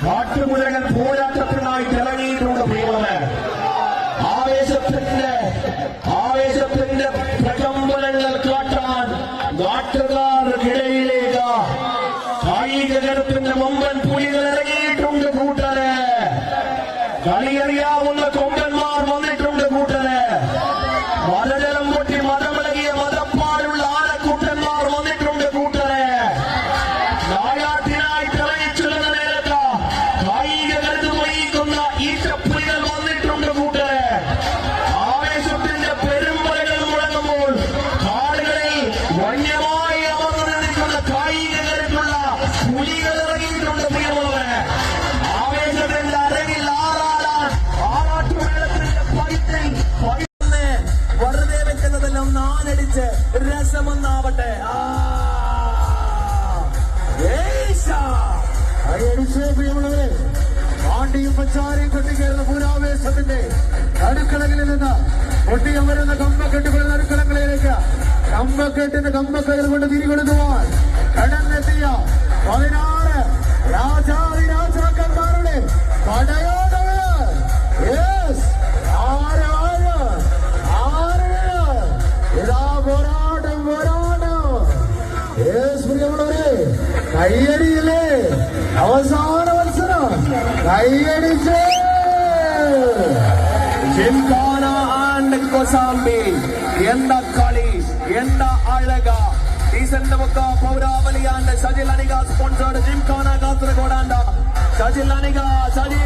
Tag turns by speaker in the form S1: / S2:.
S1: കാട്ടുമുരകൻ പോരാട്ടത്തിനായി ഇറങ്ങിയിട്ടുണ്ട് പ്രിയമുള്ളവർ. ആവേശത്തിന്റെ പ്രകമ്പനങ്ങൾ കാട്ടാൻ നാട്ടുകാർക്കിടയിലേക്ക് കായിക ജനത്തിന്റെ മുമ്പൻ പുലികൾ ഇറങ്ങിയിട്ടുണ്ട് കൂട്ടരെ. കളിയറിയാവുന്ന കൊമ്പന്മാർ വന്നിട്ടുണ്ട് കൂട്ടരെ. മതജലം പൊട്ടി മതമിളകിയ മതപ്പാടുള്ള ആനക്കൂട്ടന്മാർ വന്നിട്ടുണ്ട് കൂട്ടരെ. നായാട്ടിനായി തെളിയിച്ചിരുന്ന നേരത്ത് കായിക കരുത് വഹിക്കുന്ന ഈറ്റപ്പുലികൾ വന്നിട്ടുണ്ട് കൂട്ടരെ. ആവേശത്തിന്റെ പെരുമ്പലകൾ മുഴങ്ങുമ്പോൾ കാടുകളിൽ വന്യമായി അമർന്നു നിൽക്കുന്ന കായിക കരുത്തുള്ള പുലികൾ ഇറങ്ങിയിട്ടുണ്ട് പ്രിയമുള്ളവരെ. ആവേശത്തിന്റെ അരങ്ങിൽ ആറാട്ടുമേളത്തിന്റെ പൈത്തിൽ വെറുതെ വെക്കുന്നതെല്ലാം നാലടിച്ച് രസമൊന്നാവട്ടെ.
S2: പ്രിയമുള്ളവരെ, പാണ്ടിയും പച്ചാരയും കൊട്ടിക്കയറുന്ന പൂരാവേശത്തിന്റെ അടുക്കളകളിൽ നിന്ന് പൊട്ടിയമരുന്ന കമ്പക്കെട്ടുകളുടെ അടുക്കളങ്ങളിലേക്ക് കമ്പക്കെട്ടിന്റെ കമ്പക്കയർ കൊണ്ട് തിരികൊടുക്കുവാൻ കടന്നെത്തിയ 16 രാജാക്കന്മാരുടെ പടയോടകൾ. ഇതാ പോരാട്ടം. പ്രിയമുള്ളവരെ, കയ്യടിയില്ലേ? അവസാന മത്സരം കയ്യടിച്ച്
S1: ജിംഖാന ആൻഡ് കൊസാംബി. എന്താ കളി, എന്താ അഴക. സീസൺ നമുക്ക് പൗരാവലി and Sajil Anika sponsored Gymkhana Kasaragod and Sajil Anika Sajil